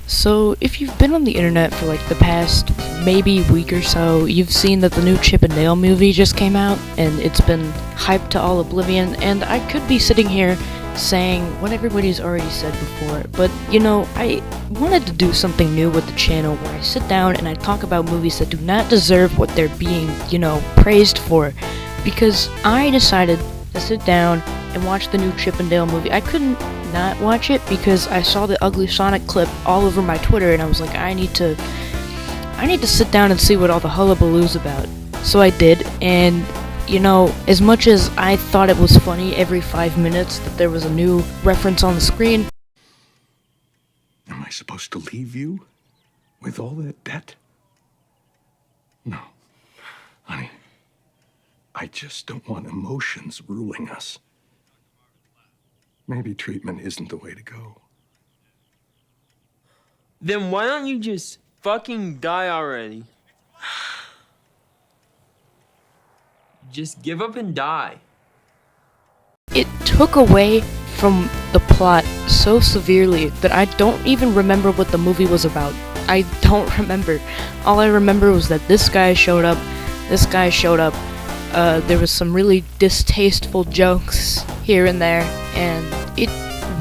So, if you've been on the internet for like the past maybe week or so, you've seen that the new Chip and Dale movie just came out, and it's been hyped to all oblivion, and I could be sitting here saying what everybody's already said before, but I wanted to do something new with the channel where I sit down and I talk about movies that do not deserve what they're being, praised for, because I decided to sit down and watch the new Chip and Dale movie. I couldn't not watch it because I saw the ugly Sonic clip all over my Twitter, and I was like, I need to sit down and see what all the hullabaloo's about. So I did, and as much as I thought it was funny every 5 minutes that there was a new reference on the screen. Am I supposed to leave you with all that debt? No, honey. I just don't want emotions ruling us. Maybe treatment isn't the way to go. Then why don't you just fucking die already? Just give up and die. It took away from the plot so severely that I don't even remember what the movie was about. I don't remember. All I remember was that this guy showed up, there was some really distasteful jokes here and there, and it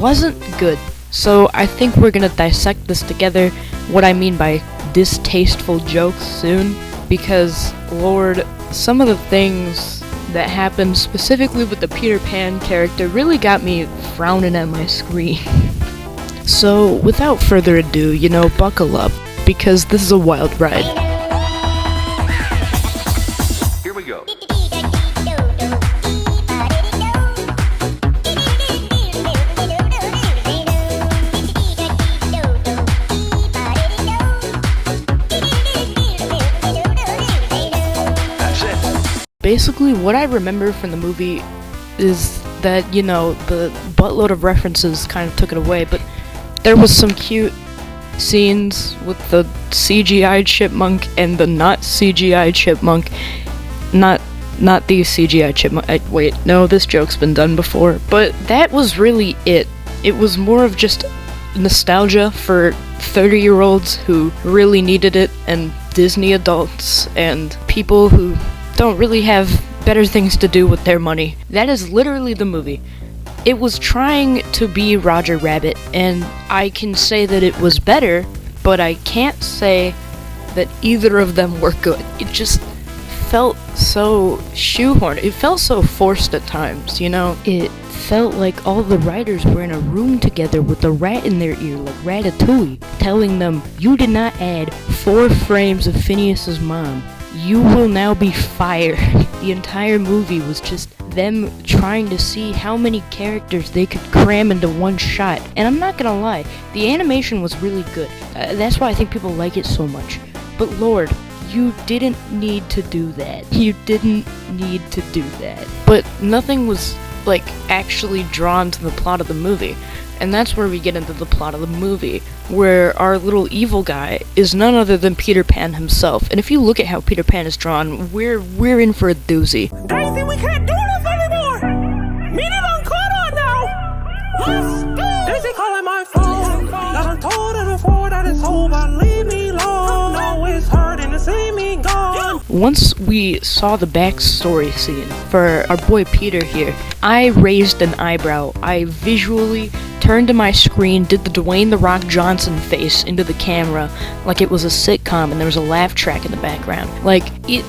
wasn't good. So I think we're gonna dissect this together, what I mean by distasteful jokes soon, because, Lord, some of the things that happened specifically with the Peter Pan character really got me frowning at my screen. So, without further ado, buckle up, because this is a wild ride. Here we go. Basically, what I remember from the movie is that, the buttload of references kind of took it away, but there was some cute scenes with the CGI chipmunk and the not CGI chipmunk. Not the CGI chipmunk. Wait, no, this joke's been done before, but that was really it. It was more of just nostalgia for 30-year-olds who really needed it, and Disney adults, and people who don't really have better things to do with their money. That is literally the movie. It was trying to be Roger Rabbit, and I can say that it was better, but I can't say that either of them were good. It just felt so shoehorned. It felt so forced at times, It felt like all the writers were in a room together with a rat in their ear, like Ratatouille, telling them, you did not add 4 frames of Phineas's mom. You will now be fired. The entire movie was just them trying to see how many characters they could cram into one shot. And I'm not gonna lie, the animation was really good. That's why I think people like it so much. But Lord, you didn't need to do that. You didn't need to do that. But nothing was, actually drawn to the plot of the movie. And that's where we get into the plot of the movie, where our little evil guy is none other than Peter Pan himself. And if you look at how Peter Pan is drawn, we're in for a doozy. Daisy, we can't do this anymore! Meet it on caught on now! Let's go! Daisy calling my phone. Got done told her before that it's over. Leave me alone. No, it's hurting to see me gone. Once we saw the backstory scene for our boy Peter here, I raised an eyebrow. I visually turned to my screen, did the Dwayne "The Rock" Johnson face into the camera like it was a sitcom and there was a laugh track in the background. It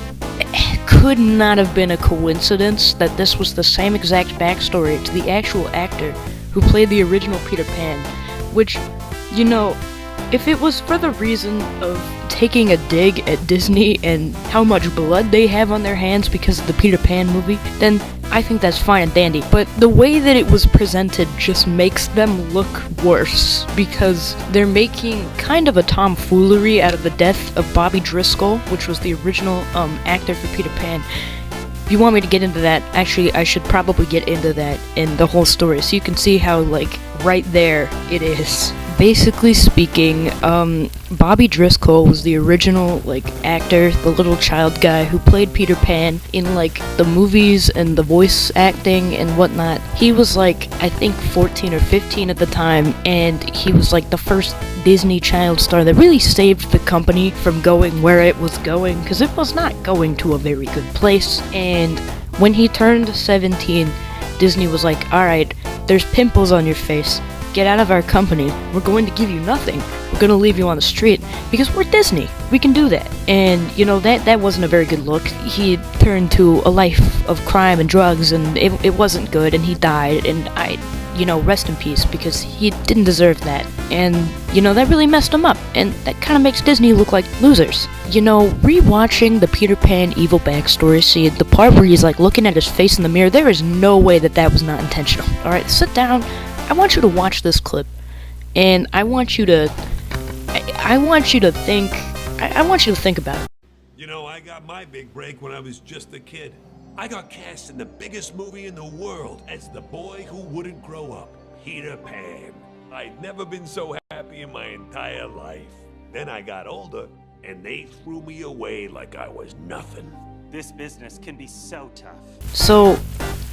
could not have been a coincidence that this was the same exact backstory to the actual actor who played the original Peter Pan, which, if it was for the reason of taking a dig at Disney and how much blood they have on their hands because of the Peter Pan movie, then I think that's fine and dandy. But the way that it was presented just makes them look worse, because they're making kind of a tomfoolery out of the death of Bobby Driscoll, which was the original actor for Peter Pan. If you want me to get into that, actually, I should probably get into that in the whole story, so you can see how, right there it is. basically speaking, Bobby Driscoll was the original, like, actor, the little child guy who played Peter Pan in, like, the movies and the voice acting and whatnot. He was, like, I think 14 or 15 at the time, and he was, like, the first Disney child star that really saved the company from going where it was going, because it was not going to a very good place. And when he turned 17, Disney was like, alright, there's pimples on your face. Get out of our company. We're going to give you nothing. We're going to leave you on the street because we're Disney. We can do that. And, you know, that wasn't a very good look. He turned to a life of crime and drugs, and it wasn't good, and he died, and rest in peace, because he didn't deserve that. And, you know, that really messed him up, and that kind of makes Disney look like losers. You know, rewatching the Peter Pan evil backstory scene, the part where he's, like, looking at his face in the mirror, there is no way that was not intentional. Alright, sit down. I want you to watch this clip, and I want you to think about it. You know, I got my big break when I was just a kid. I got cast in the biggest movie in the world as the boy who wouldn't grow up, Peter Pan. I'd never been so happy in my entire life. Then I got older, and they threw me away like I was nothing. This business can be so tough. So,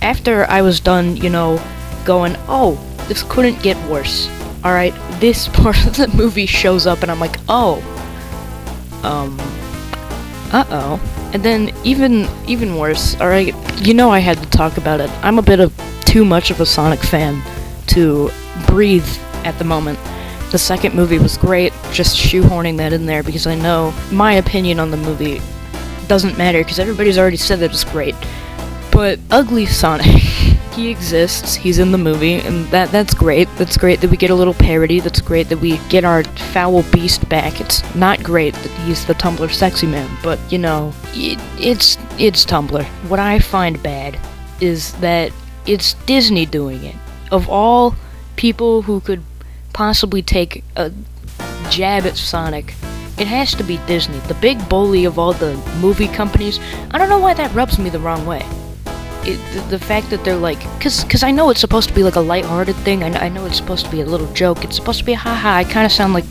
after I was done, you know, going, oh, this couldn't get worse. Alright, this part of the movie shows up and I'm like, oh. Uh-oh. And then even worse, alright, you know I had to talk about it. I'm a bit of too much of a Sonic fan to breathe at the moment. The second movie was great, just shoehorning that in there because I know my opinion on the movie doesn't matter because everybody's already said that it's great. But Ugly Sonic, he exists, he's in the movie, and that's great. That's great that we get a little parody, that's great that we get our foul beast back. It's not great that he's the Tumblr sexy man, but, you know, it's Tumblr. What I find bad is that it's Disney doing it. Of all people who could possibly take a jab at Sonic, it has to be Disney, the big bully of all the movie companies. I don't know why that rubs me the wrong way. The fact that they're like, cause I know it's supposed to be like a lighthearted thing, I know it's supposed to be a little joke, it's supposed to be a haha, I kinda sound like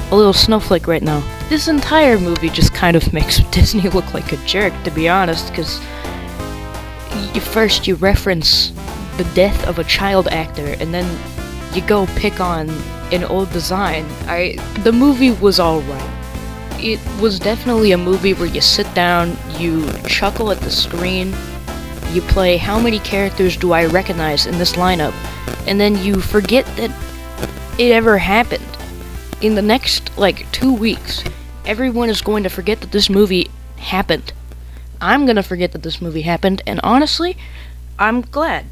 a little snowflake right now. This entire movie just kind of makes Disney look like a jerk, to be honest, cause you reference the death of a child actor, and then you go pick on an old design. The movie was alright. It was definitely a movie where you sit down, you chuckle at the screen, you play how many characters do I recognize in this lineup, and then you forget that it ever happened. In the next, 2 weeks, everyone is going to forget that this movie happened. I'm gonna forget that this movie happened, and honestly, I'm glad.